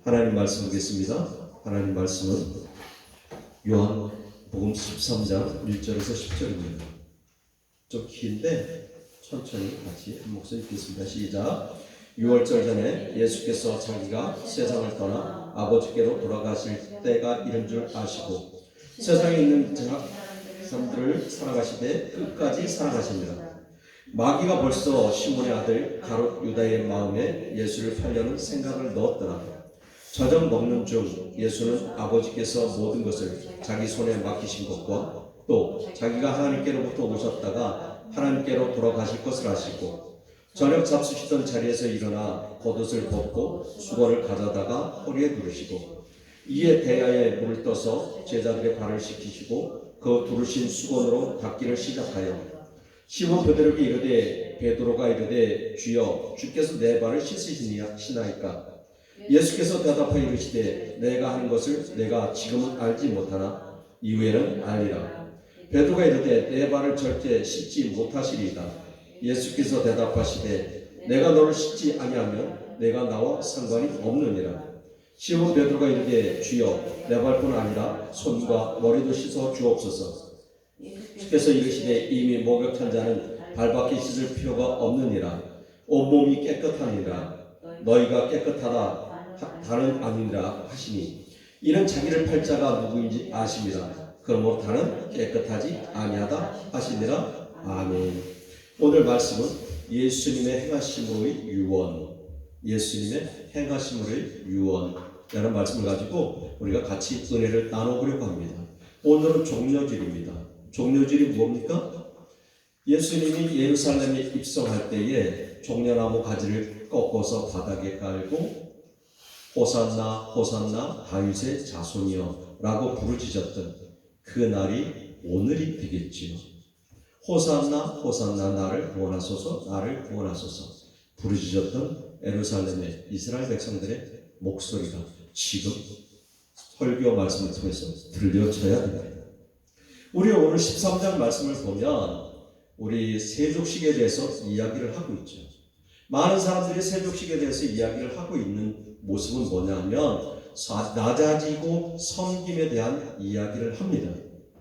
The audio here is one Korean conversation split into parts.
하나님 말씀 보겠습니다. 하나님 말씀은 요한복음 13장 1절에서 10절입니다. 좀 긴데 천천히 같이 한 목소리 읽겠습니다. 시작. 6월절 전에 예수께서 자기가 세상을 떠나 아버지께로 돌아가실 때가 이른 줄 아시고 세상에 있는 사람들을 사랑하시되 끝까지 사랑하십니다. 마귀가 벌써 시몬의 아들 가롯 유다의 마음에 예수를 팔려는 생각을 넣었더라. 저녁 먹는 중 예수는 아버지께서 모든 것을 자기 손에 맡기신 것과 또 자기가 하나님께로부터 오셨다가 하나님께로 돌아가실 것을 아시고 저녁 잡수시던 자리에서 일어나 겉옷을 벗고 수건을 가져다가 허리에 두르시고 이에 대야에 물을 떠서 제자들의 발을 씻기시고 그 두르신 수건으로 닦기를 시작하여 시몬 베드로에게 이르되 베드로가 이르되 주여 주께서 내 발을 씻으시나이까. 예수께서 대답하여 이르시되 내가 하는 것을 내가 지금은 알지 못하나 이후에는 알리라. 베드로가 이르되 내 발을 절대 씻지 못하시리이다. 예수께서 대답하시되 내가 너를 씻지 아니하면 내가 나와 상관이 없느니라. 시몬 베드로가 이르되 주여 내 발뿐 아니라 손과 머리도 씻어 주옵소서. 주께서 이르시되 이미 목욕한 자는 발밖에 씻을 필요가 없느니라. 온몸이 깨끗하니라. 너희가 깨끗하다 다는 아니라 하시니 이는 자기를 팔 자가 누구인지 아십니다. 그러므로 다는 깨끗하지 아니하다 하시니라. 아멘. 오늘 말씀은 예수님의 행하심으로의 유언, 예수님의 행하심으로의 유언이라는 말씀을 가지고 우리가 같이 은혜를 나눠보려고 합니다. 오늘은 종려절입니다. 종려절이 뭡니까? 예수님이 예루살렘에 입성할 때에 종려나무 가지를 꺾어서 바닥에 깔고 호산나 호산나 다윗의 자손이여 라고 부르짖었던 그 날이 오늘이 되겠지요. 호산나 호산나 나를 구원하소서 나를 구원하소서 부르짖었던 예루살렘의 이스라엘 백성들의 목소리가 지금 설교 말씀을 통해서 들려져야 됩니다. 우리 오늘 13장 말씀을 보면 우리 세족식에 대해서 이야기를 하고 있죠. 많은 사람들이 세족식에 대해서 이야기를 하고 있는 모습은 뭐냐면 낮아지고 섬김에 대한 이야기를 합니다.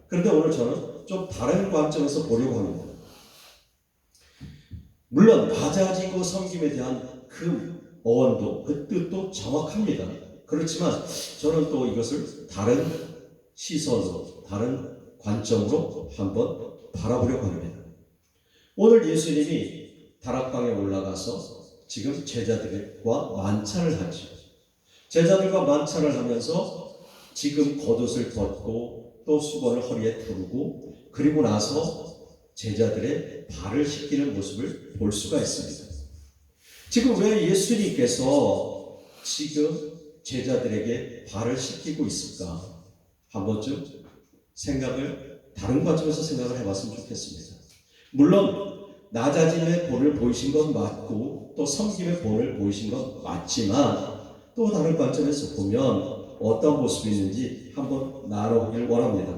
그런데 오늘 저는 좀 다른 관점에서 보려고 합니다. 물론 낮아지고 섬김에 대한 그 어원도 그 뜻도 정확합니다. 그렇지만 저는 또 이것을 다른 시선으로 다른 관점으로 한번 바라보려고 합니다. 오늘 예수님이 다락방에 올라가서 지금 제자들과 만찬을 하죠. 제자들과 만찬을 하면서 지금 겉옷을 벗고 또 수건을 허리에 두르고 그리고 나서 제자들의 발을 씻기는 모습을 볼 수가 있습니다. 지금 왜 예수님께서 지금 제자들에게 발을 씻기고 있을까? 한 번쯤 다른 관점에서 생각을 해봤으면 좋겠습니다. 물론 낮아짐의 본을 보이신 건 맞고 또 섬김의 본을 보이신 건 맞지만 또 다른 관점에서 보면 어떤 모습이 있는지 한번 나눠보길 원합니다.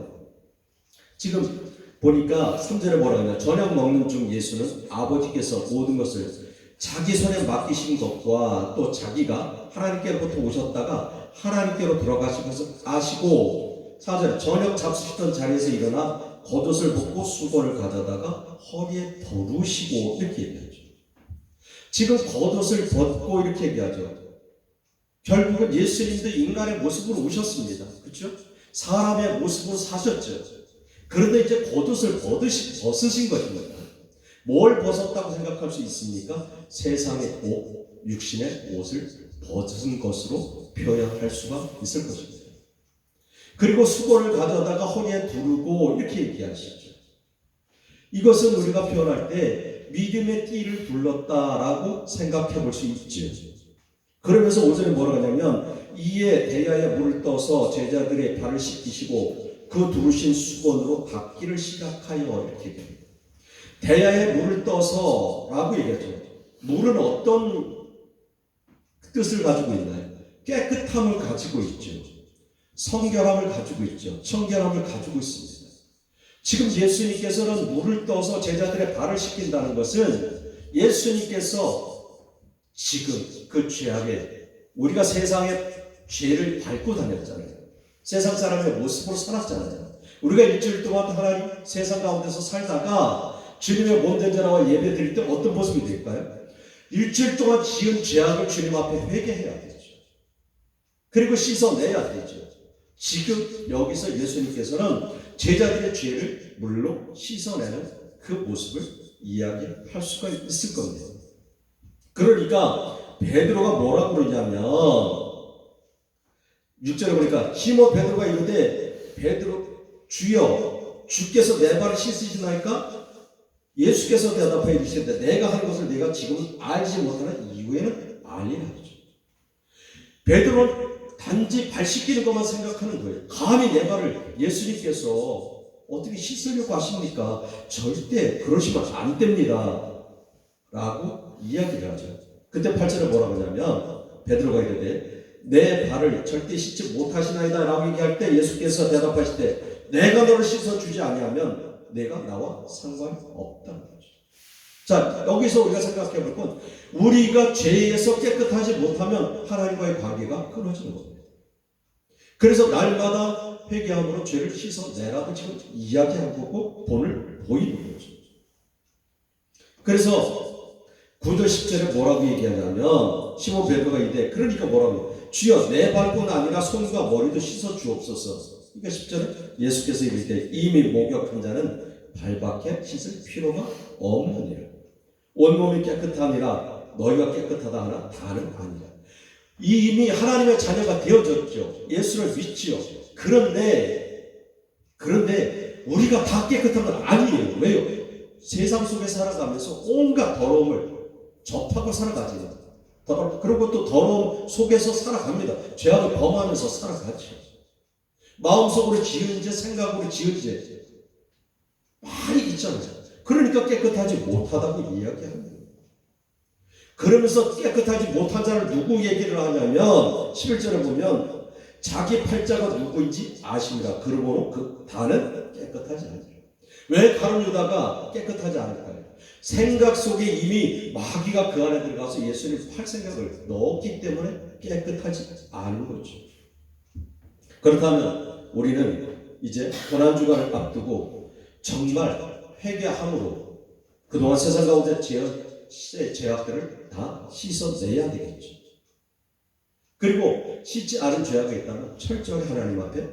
지금 보니까 3절에 뭐라고 하냐. 저녁 먹는 중 예수는 아버지께서 모든 것을 자기 손에 맡기신 것과 또 자기가 하나님께로부터 오셨다가 하나님께로 돌아가신 것을 아시고 4절 저녁 잡수시던 자리에서 일어나 겉옷을 벗고 수건을 가져다가 허리에 두르시고 이렇게 얘기하죠. 지금 겉옷을 벗고 이렇게 얘기하죠. 결국은 예수님도 인간의 모습으로 오셨습니다. 그렇죠? 사람의 모습으로 사셨죠. 그런데 이제 겉옷을 벗으신 것입니다. 뭘 벗었다고 생각할 수 있습니까? 세상의 옷, 육신의 옷을 벗은 것으로 표현할 수가 있을 것입니다. 그리고 수건을 가져다가 허리에 두르고 이렇게 얘기하시죠. 이것은 우리가 표현할 때 믿음의 띠를 둘렀다라고 생각해 볼 수 있죠. 그러면서 5절에 뭐라고 하냐면 이에 대야에 물을 떠서 제자들의 발을 씻기시고 그 두르신 수건으로 닦기를 시작하여 이렇게 얘기합니다. 대야에 물을 떠서 라고 얘기하죠. 물은 어떤 뜻을 가지고 있나요? 깨끗함을 가지고 있죠. 성결함을 가지고 있죠. 청결함을 가지고 있습니다. 지금 예수님께서는 물을 떠서 제자들의 발을 씻긴다는 것은 예수님께서 지금 그 죄악에 우리가 세상에 죄를 밟고 다녔잖아요. 세상 사람의 모습으로 살았잖아요. 우리가 일주일 동안 하나님 세상 가운데서 살다가 주님의 몸된 자나와 예배 드릴 때 어떤 모습이 될까요? 일주일 동안 지은 죄악을 주님 앞에 회개해야 되죠. 그리고 씻어내야 되죠. 지금 여기서 예수님께서는 제자들의 죄를 물로 씻어내는 그 모습을 이야기할 수가 있을 겁니다. 그러니까 베드로가 뭐라고 그러냐면 6절에 보니까 시몬 베드로가 이르되 베드로 주여 주께서 내 발을 씻으시나이까? 예수께서 대답하여 이르시되 내가 한 것을 내가 지금 알지 못하는 이후에는 아니라 하죠. 베드로는 단지 발 씻기는 것만 생각하는 거예요. 감히 내 발을 예수님께서 어떻게 씻으려고 하십니까? 절대 그러시면 안 됩니다 라고 이야기를 하죠. 그때 8절에 뭐라고 하냐면 베드로가 이르되 내 발을 절대 씻지 못하시나이다 라고 얘기할 때 예수께서 대답하실 때 내가 너를 씻어주지 아니하면 내가 나와 상관이 없다는 거죠. 자, 여기서 우리가 생각해 볼 건 우리가 죄에서 깨끗하지 못하면 하나님과의 관계가 끊어지는 겁니다. 그래서 날마다 회개함으로 죄를 씻어내라고 지금 이야기하고 본을 보이는 거죠. 그래서 9절 10절에 뭐라고 얘기하냐면 시몬 베드로가 이때 그러니까 뭐라고 주여 내 발뿐 아니라 손과 머리도 씻어 주옵소서. 그러니까 10절에 예수께서 이르시되 이미 목욕한 자는 발밖에 씻을 필요가 없느니라. 온몸이 깨끗함이라 너희가 깨끗하다 하나 다는 아니라. 이미 하나님의 자녀가 되어졌죠. 예수를 믿지요. 그런데 우리가 다 깨끗한 건 아니에요. 왜요? 세상 속에 살아가면서 온갖 더러움을 접하고 살아가지요. 그리고 또 더러움 속에서 살아갑니다. 죄악을 범하면서 살아가죠. 마음속으로 지은 죄, 생각으로 지은 죄 많이 있잖아요. 그러니까 깨끗하지 못하다고 이야기합니다. 그러면서 깨끗하지 못한 자를 누구 얘기를 하냐면 11절에 보면 자기 팔자가 누구인지 아십니다. 그러므로 그 다는 깨끗하지 않으리라. 왜 가룟 유다가 깨끗하지 않을까요? 생각 속에 이미 마귀가 그 안에 들어가서 예수님 팔 생각을 넣었기 때문에 깨끗하지 않은 거죠. 그렇다면 우리는 이제 고난주간을 앞두고 정말 회개함으로 그동안 세상 가운데 죄악들을 다 씻어내야 되겠죠. 그리고 씻지 않은 죄악이 있다면 철저히 하나님 앞에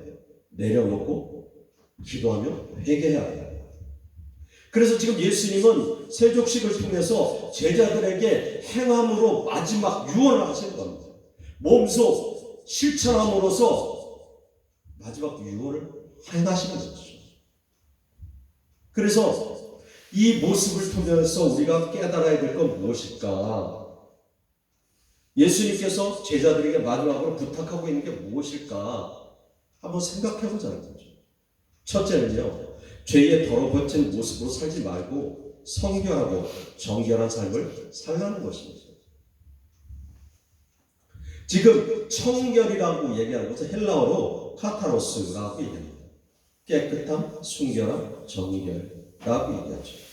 내려놓고 기도하며 회개해야 해요. 그래서 지금 예수님은 세족식을 통해서 제자들에게 행함으로 마지막 유언을 하시는 겁니다. 몸소 실천함으로써 마지막 유언을 행하시는 거죠. 그래서 이 모습을 통해서 우리가 깨달아야 될 건 무엇일까? 예수님께서 제자들에게 마지막으로 부탁하고 있는 게 무엇일까? 한번 생각해 보자는 거죠. 첫째는요, 죄에 더러워진 모습으로 살지 말고 성결하고 정결한 삶을 살라는 것입니다. 지금 청결이라고 얘기하는 것은 헬라어로 카타로스라고 얘기합니다. 깨끗함, 순결함, 정결이라고 얘기하죠.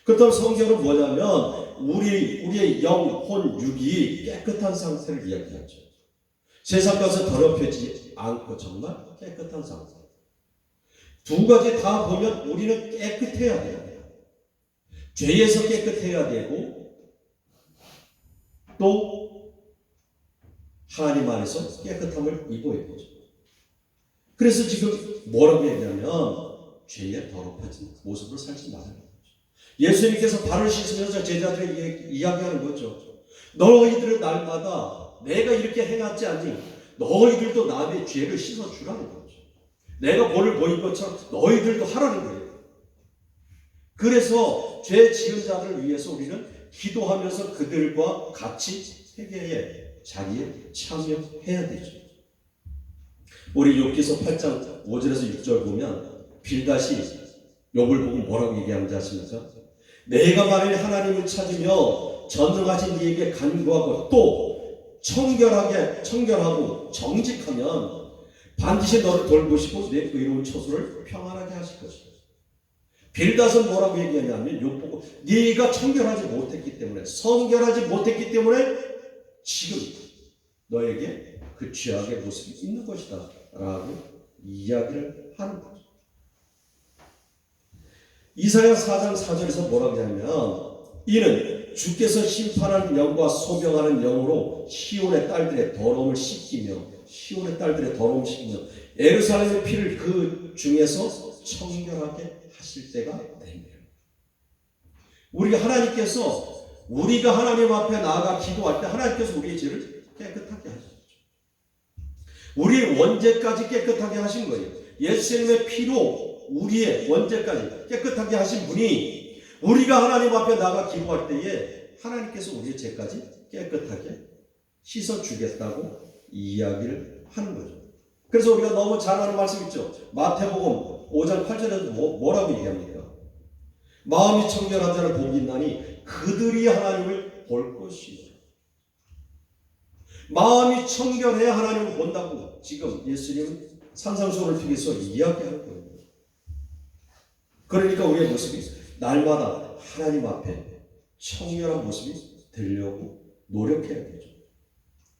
그렇다면 성결은 뭐냐면 우리의 영혼, 육이 깨끗한 상태를 이야기하죠. 세상 가서 더럽혀지지 않고 정말 깨끗한 상태. 두 가지 다 보면 우리는 깨끗해야 돼요. 죄에서 깨끗해야 되고 또 하나님 안에서 깨끗함을 입어야 되죠. 그래서 지금 뭐라고 얘기하면 죄에 더럽혀진 모습으로 살지 말아요. 예수님께서 발을 씻으면서 제자들에게 이야기하는 거죠. 너희들은 날마다 내가 이렇게 행하지 않니? 너희들도 남의 죄를 씻어주라는 거죠. 내가 벌을 보인 것처럼 너희들도 하라는 거예요. 그래서 죄 지은 자를 위해서 우리는 기도하면서 그들과 같이 회개의 자리에 참여해야 되죠. 우리 욥기서 8장 5절에서 6절 보면 빌닷이 욥을 보고 뭐라고 얘기하는지 아십니까? 내가 만일 하나님을 찾으며 전능하신 이에게 간구하고 또 청결하고 정직하면 반드시 너를 돌보시고 내 의로운 처소를 평안하게 하실 것이다. 빌닷은 뭐라고 얘기하냐면 욥 보고 네가 청결하지 못했기 때문에 성결하지 못했기 때문에 지금 너에게 그 죄악의 모습이 있는 것이다 라고 이야기를 하는 거죠. 이사야 4장 4절에서 뭐라고 하냐면 이는 주께서 심판하는 영과 소명하는 영으로 시온의 딸들의 더러움을 씻기며 예루살렘의 피를 그 중에서 청결하게 하실 때가 되네요. 우리가 하나님 앞에 나아가 기도할 때 하나님께서 우리의 죄를 깨끗하게 하시죠. 우리 원죄까지 깨끗하게 하신 거예요. 예수님의 피로 우리의 원죄까지 깨끗하게 하신 분이 우리가 하나님 앞에 나아가 기도할 때에 하나님께서 우리의 죄까지 깨끗하게 씻어주겠다고 이야기를 하는 거죠. 그래서 우리가 너무 잘 아는 말씀 있죠. 마태복음 5장 8절에서 뭐라고 얘기합니까? 마음이 청결한 자는 복이 있나니 그들이 하나님을 볼 것이요. 마음이 청결해야 하나님을 본다고 지금 예수님은 산상수훈을 통해서 이야기하는 거예요. 그러니까 우리의 모습이 날마다 하나님 앞에 청결한 모습이 되려고 노력해야 되죠.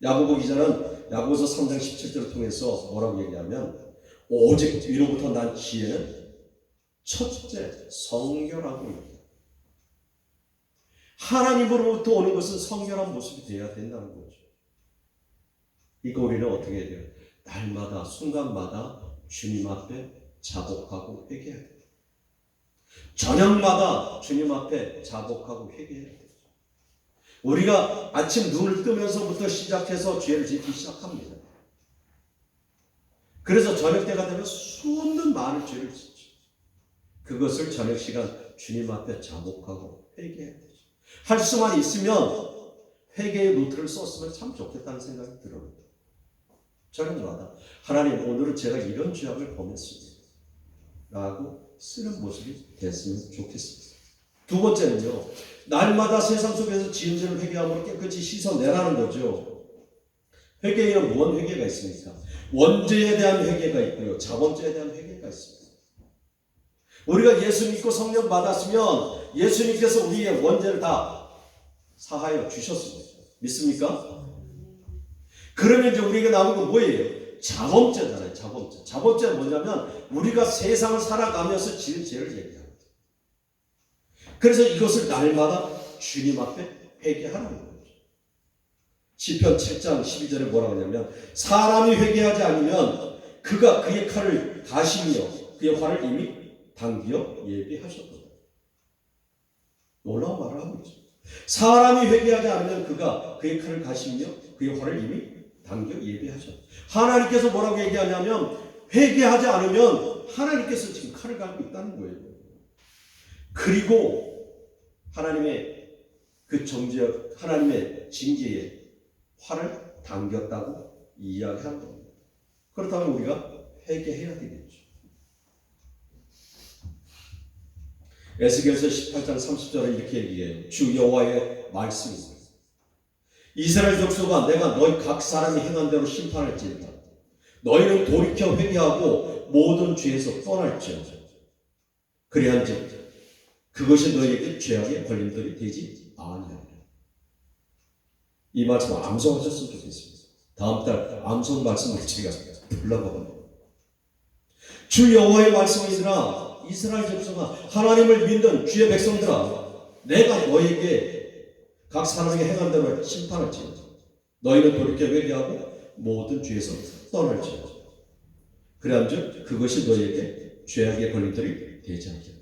야고보 기자는 야고보서 3장 17절을 통해서 뭐라고 얘기하면 오직 위로부터 난 지혜는 첫째 성결하고 있다. 하나님으로부터 오는 것은 성결한 모습이 되어야 된다는 거죠. 이거 우리는 어떻게 해야 돼요? 날마다 순간마다 주님 앞에 자복하고 회개해야 돼요. 저녁마다 주님 앞에 자복하고 회개해야 돼요. 우리가 아침 눈을 뜨면서부터 시작해서 죄를 짓기 시작합니다. 그래서 저녁 때가 되면 수없는 많은 죄를 짓죠. 그것을 저녁 시간 주님 앞에 자복하고 회개해야 되죠. 할 수만 있으면 회개의 노트를 썼으면 참 좋겠다는 생각이 들어요. 저녁마다 하나님 오늘은 제가 이런 죄악을 범했습니다 라고 쓰는 모습이 됐으면 좋겠습니다. 두 번째는요, 날마다 세상 속에서 지은 죄를 회개함으로 깨끗이 씻어내라는 거죠. 회개에는 무슨 회개가 있습니까? 원죄에 대한 회개가 있고요, 자범죄에 대한 회개가 있습니다. 우리가 예수 믿고 성령 받았으면 예수님께서 우리의 원죄를 다 사하여 주셨습니다. 믿습니까? 그러면 이제 우리에게 남은 건 뭐예요? 자범죄잖아요. 자범죄는 뭐냐면 우리가 세상을 살아가면서 지은 죄를 얘기합니다. 그래서 이것을 날마다 주님 앞에 회개하는 거죠. 시편 7장 12절에 뭐라고 하냐면 사람이 회개하지 않으면 그가 그의 칼을 가시며 그의 활을 이미 당겨 예비하셨거든. 놀라운 말을 하고 있죠. 사람이 회개하지 않으면 그가 그의 칼을 가시며 그의 활을 이미 당겨 예비하셨다. 하나님께서 뭐라고 얘기하냐면 회개하지 않으면 하나님께서 지금 칼을 갈고 있다는 거예요. 그리고 하나님의 그 하나님의 징계에 활을 당겼다고 이야기한 겁니다. 그렇다면 우리가 회개해야 되겠죠. 에스겔서 18장 30절에 이렇게 얘기해요. 주 여호와의 말씀입니다. 이스라엘 족속아, 내가 너희 각 사람이 행한 대로 심판할지니라. 너희는 돌이켜 회개하고 모든 죄에서 떠날지어다. 그리한즉 그것이 너희에게 죄악의 걸림돌이 되지 아니하리라. 이 말씀 암송하셨으면 좋겠습니다. 다음 달 암송 말씀을 제가 불러보겠습니다. 주 여호와의 말씀이니라. 이스라엘 족속아, 하나님을 믿는 주의 백성들아, 내가 너희에게 각 사람에게 행한 대로 심판할지어다. 너희는 돌이켜 회개하고 모든 죄에서 떠날지어다. 그래한즉 그것이 너희에게 죄악의 걸림돌이 되지 않게.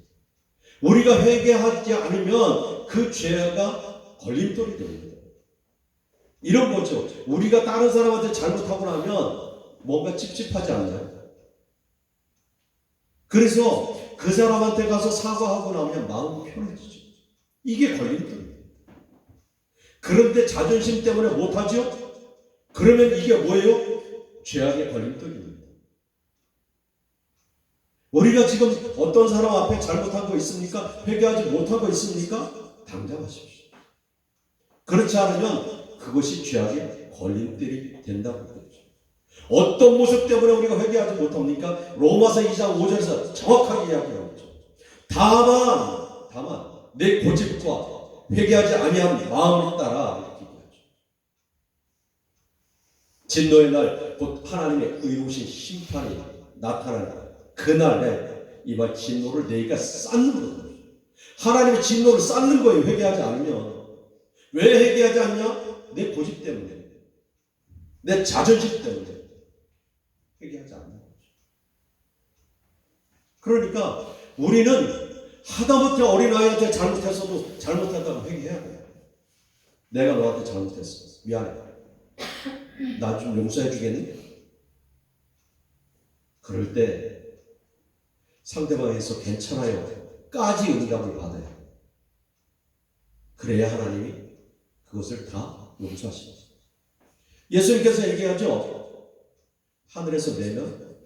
우리가 회개하지 않으면 그 죄가 걸림돌이 됩니다. 이런 거죠. 우리가 다른 사람한테 잘못하고 나면 뭔가 찝찝하지 않나요? 그래서 그 사람한테 가서 사과하고 나면 마음이 편해지죠. 이게 걸림돌입니다. 그런데 자존심 때문에 못하죠? 그러면 이게 뭐예요? 죄악의 걸림돌입니다. 우리가 지금 어떤 사람 앞에 잘못한 거 있습니까? 회개하지 못한 거 있습니까? 당장하십시오. 그렇지 않으면 그것이 죄악의 걸림돌이 된다고 그러죠. 어떤 모습 때문에 우리가 회개하지 못합니까? 로마서 2장 5절에서 정확하게 이야기하고 있죠. 다만 내 고집과 회개하지 아니한 마음을 따라 이렇게 얘기하죠. 진노의 날 곧 하나님의 의로우신 심판이 나타나는 그날에 이발 진노를 내가 쌓는 거예요. 하나님의 진노를 쌓는 거예요. 회개하지 않으면. 왜 회개하지 않냐? 내 고집 때문에, 내 자존심 때문에 회개하지 않는 거죠. 그러니까 우리는 하다못해 어린아이한테 잘못했어도 잘못했다고 회개해야 돼요. 내가 너한테 잘못했어. 미안해. 나 좀 용서해 주겠니? 그럴 때 상대방에서 괜찮아요 까지 응답을 받아요. 그래야 하나님이 그것을 다 용서하십니다. 예수님께서 얘기하죠. 하늘에서 매면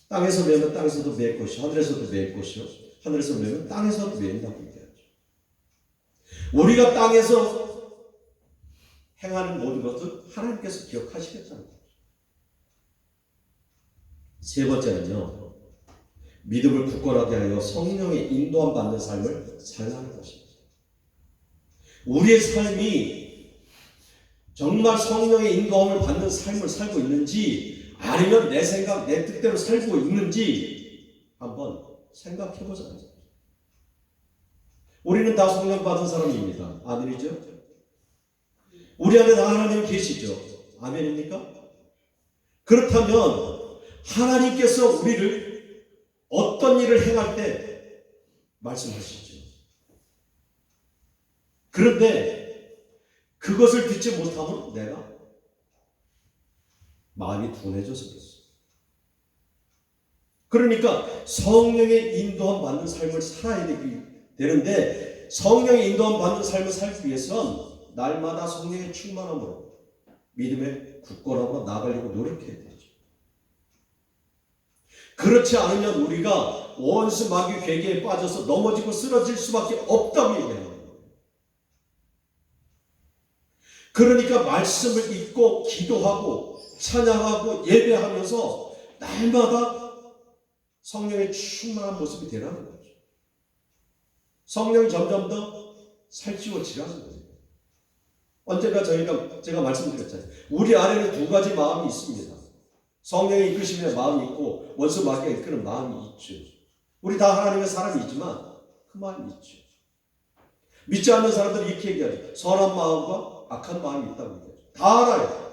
땅에서 매면 땅에서도 매일 것이요 하늘에서도 매일 것이요 하늘에서 매면 땅에서도 매인다고 얘기하죠. 우리가 땅에서 행하는 모든 것을 하나님께서 기억하시겠다는 거죠. 세 번째는요, 믿음을 굳건하게 하여 성령의 인도함 받는 삶을 살아가는 것입니다. 우리의 삶이 정말 성령의 인도함을 받는 삶을 살고 있는지 아니면 내 생각, 내 뜻대로 살고 있는지 한번 생각해보자. 우리는 다 성령 받은 사람입니다. 아멘이죠? 우리 안에 다 하나님 계시죠? 아멘입니까? 그렇다면 하나님께서 우리를 어떤 일을 행할 때 말씀하시죠. 그런데 그것을 듣지 못하면 내가 마음이 둔해져서 그랬어. 그러니까 성령의 인도함 받는 삶을 살아야 되는데 성령의 인도함 받는 삶을 살기 위해서는 날마다 성령의 충만함으로 믿음의 굳건함으로 나아가려고 노력해야 되죠. 그렇지 않으면 우리가 원수 마귀 괴계에 빠져서 넘어지고 쓰러질 수밖에 없다고 얘기하는 거예요. 그러니까 말씀을 읽고 기도하고 찬양하고 예배하면서 날마다 성령의 충만한 모습이 되라는 거죠. 성령이 점점 더 살찌워지라는 거예요. 언젠가 제가 말씀드렸잖아요. 우리 안에는 두 가지 마음이 있습니다. 성령의 이끄심의 마음이 있고 원수 마귀가 이끄는 마음이 있죠. 우리 다 하나님의 사람이 있지만 그 마음이 있죠. 믿지 않는 사람들이 이렇게 얘기하죠. 선한 마음과 악한 마음이 있다고 얘기하죠. 다 알아요.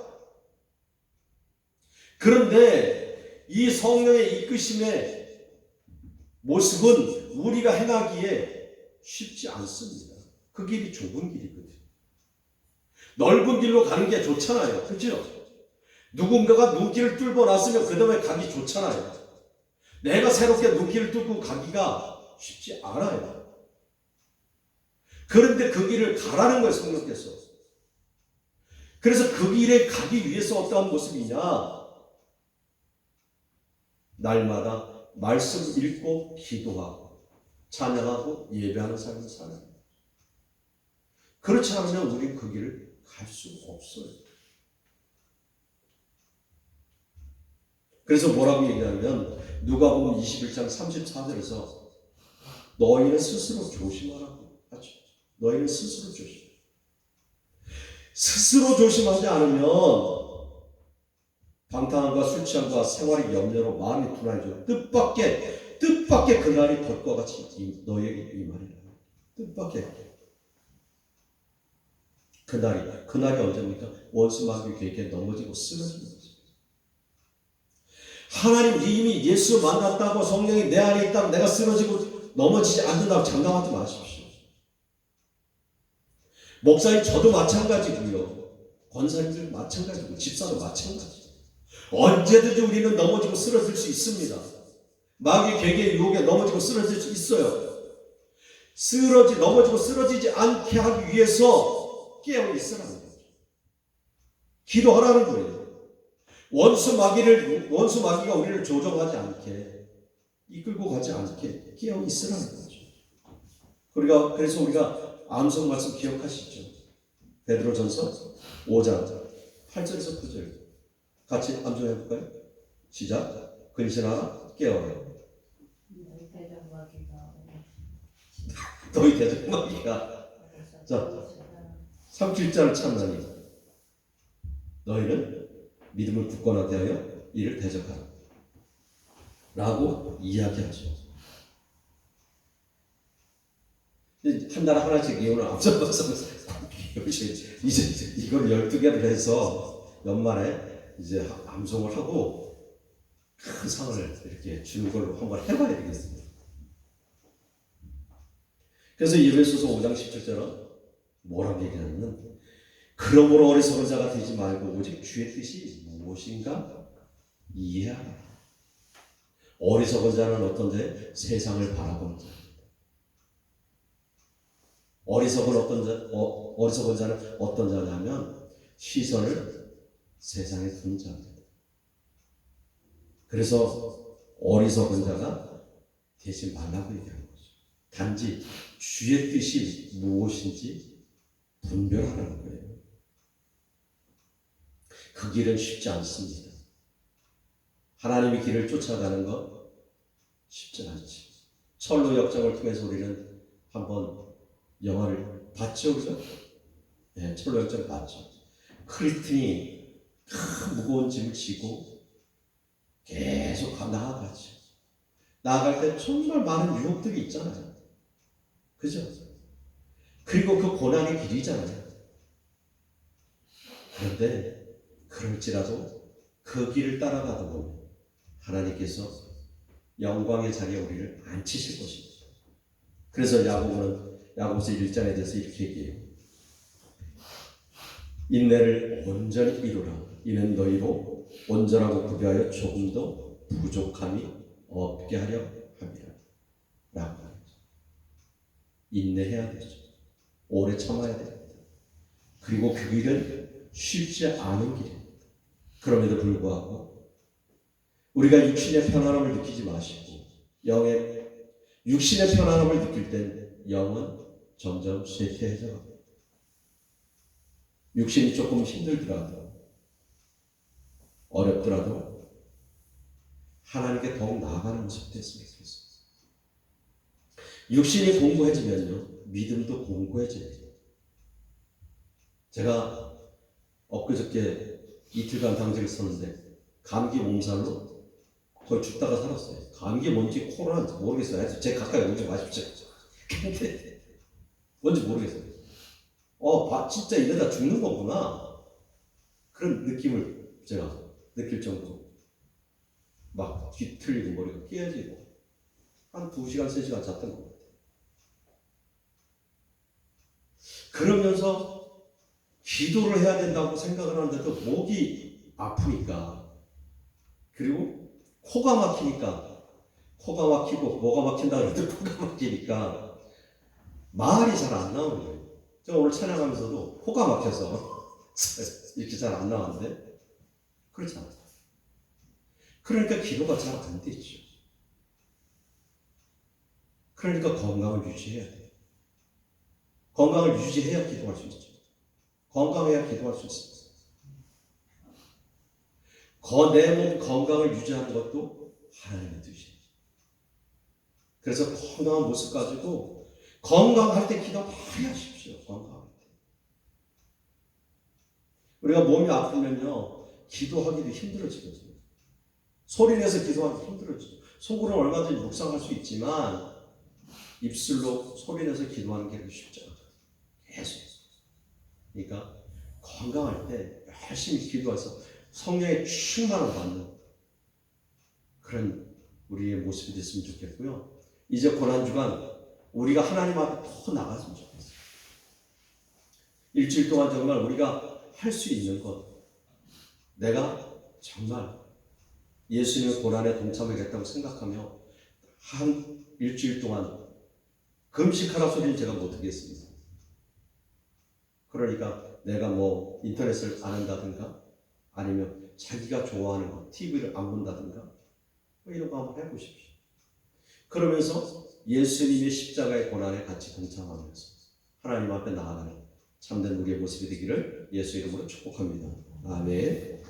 그런데 이 성령의 이끄심의 모습은 우리가 행하기에 쉽지 않습니다. 그 길이 좁은 길이거든요. 넓은 길로 가는 게 좋잖아요. 그렇죠? 누군가가 눈길을 뚫고 났으면 그 다음에 가기 좋잖아요. 내가 새롭게 눈길을 뚫고 가기가 쉽지 않아요. 그런데 그 길을 가라는 거예요, 성령께서. 그래서 그 길에 가기 위해서 어떠한 모습이냐? 날마다 말씀 읽고 기도하고 찬양하고 예배하는 삶을 살아요. 그렇지 않으면 우리는 그 길을 갈 수 없어요. 그래서 뭐라고 얘기하면 누가복음 21장 34절에서 너희는 스스로 조심하라고 하죠. 너희는 스스로 조심. 스스로 조심하지 않으면 방탕함과 술 취함과 생활의 염려로 마음이 둔해져 뜻밖의 그날이 덫과 같이 너희에게 임하리라. 뜻밖의 그날이 언제입니까? 원수 마귀의 계획에 넘어지고 쓰러지는 거죠. 하나님 이미 예수 만났다고 성령이 내 안에 있다고 내가 쓰러지고 넘어지지 않는다고 장담하지 마십시오. 목사님 저도 마찬가지고요. 권사님들 마찬가지고 집사도 마찬가지. 언제든지 우리는 넘어지고 쓰러질 수 있습니다. 마귀의 계획의 유혹에 넘어지고 쓰러질 수 있어요. 넘어지고 쓰러지지 않게 하기 위해서 깨어 있으라는 거죠. 기도하라는 거예요. 원수 마귀가 우리를 조종하지 않게 이끌고 가지 않게 깨어 있으라는 거죠. 그래서 우리가 암송 말씀 기억하시죠? 베드로전서 5장 8절에서 9절 같이 암송해 볼까요? 시작. 근신하라 깨어라. 너희 대적마귀가 자 37절을 참나니 너희는 믿음을 굳건하게 하여 이를 대적하라 라고 이야기하죠. 한 달에 하나씩 이혼을 앞서서 이제 이걸 12개를 해서 연말에 이제 암송을 하고 큰 상을 이렇게 주는 걸로 한번 해봐야 되겠습니다. 그래서 에베소서 5장 17절은 뭐라고 얘기하냐면 그러므로 어리석은 자가 되지 말고 오직 주의 뜻이 무엇인가 이해하라. 어리석은 자는 어떤데? 세상을 바라보는 자. 어리석은 자는 어떤 자냐면 시선을 세상에 두는 자입니다. 그래서 어리석은 자가 되지 말라고 얘기하는 거죠. 단지 주의 뜻이 무엇인지 분별하라는 거예요. 그 길은 쉽지 않습니다. 하나님의 길을 쫓아가는 건 쉽지 않지. 철로 역정을 통해서 우리는 한번 영화를 봤죠, 그죠? 네, 철로 역정 봤죠. 크리스틴이 큰 무거운 짐을 지고 계속 나아가죠. 나아갈 때 정말 많은 유혹들이 있잖아요. 그죠? 그리고 그 고난의 길이잖아요. 그런데 그럴지라도 그 길을 따라가다 보면 하나님께서 영광의 자리에 우리를 앉히실 것입니다. 그래서 야고보서 1장에 대해서 이렇게 얘기해요. 인내를 온전히 이루라. 이는 너희로 온전하고 구비하여 조금도 부족함이 없게 하려 함이라. 라고 하죠. 인내해야 되죠. 오래 참아야 됩니다. 그리고 그 길은 쉽지 않은 길입니다. 그럼에도 불구하고 우리가 육신의 편안함을 느끼지 마시고 육신의 편안함을 느낄 땐 영은 점점 쇠퇴해져 갑니다. 육신이 조금 힘들더라도 어렵더라도 하나님께 더욱 나아가는 모습이 됐으면 좋겠습니다. 육신이 공고해지면요 믿음도 공고해집니다. 제가 엊그저께 이틀간 당직을 썼는데 감기 몸살로 거의 죽다가 살았어요. 감기 뭔지 코로나인지 모르겠어요. 제 가까이 오지 마십시오. 근데 뭔지 모르겠어요. 진짜 이러다 죽는 거구나. 그런 느낌을 제가 느낄 정도로 막 뒤틀리고 머리가 깨어지고 한 2시간, 3시간 잤던 것 같아요. 그러면서 기도를 해야 된다고 생각을 하는데도 목이 아프니까 그리고 코가 막히고 뭐가 막힌다 그래도 코가 막히니까 말이 잘 안 나오는 거예요. 제가 오늘 찬양하면서도 코가 막혀서 이렇게 잘 안 나왔는데 그렇지 않아요. 그러니까 기도가 잘 안 되죠. 그러니까 건강을 유지해야 돼요. 건강을 유지해야 기도할 수 있죠. 건강해야 기도할 수 있습니다. 내 몸 건강을 유지하는 것도 하나님의 뜻이에요. 그래서 건강한 모습 가지고 건강할 때 기도 많이 하십시오. 건강할 때. 우리가 몸이 아프면요 기도하기도 힘들어지거든요. 소리내서 기도하기 힘들어지죠. 속으로 얼마든지 묵상할 수 있지만 입술로 소리내서 기도하는 게 쉽지 않아요. 계속. 그러니까 건강할 때 열심히 기도해서 성령의 충만을 받는 그런 우리의 모습이 됐으면 좋겠고요. 이제 고난주간 우리가 하나님 앞에 더 나갔으면 좋겠어요. 일주일 동안 정말 우리가 할 수 있는 것, 내가 정말 예수님의 고난에 동참하겠다고 생각하며 한 일주일 동안 금식하라 소리는 제가 못하겠습니다. 그러니까 내가 인터넷을 안 한다든가 아니면 자기가 좋아하는 거, TV를 안 본다든가 이런 거 한번 해보십시오. 그러면서 예수님의 십자가의 고난에 같이 동참하면서 하나님 앞에 나아가는 참된 우리의 모습이 되기를 예수 이름으로 축복합니다. 아멘.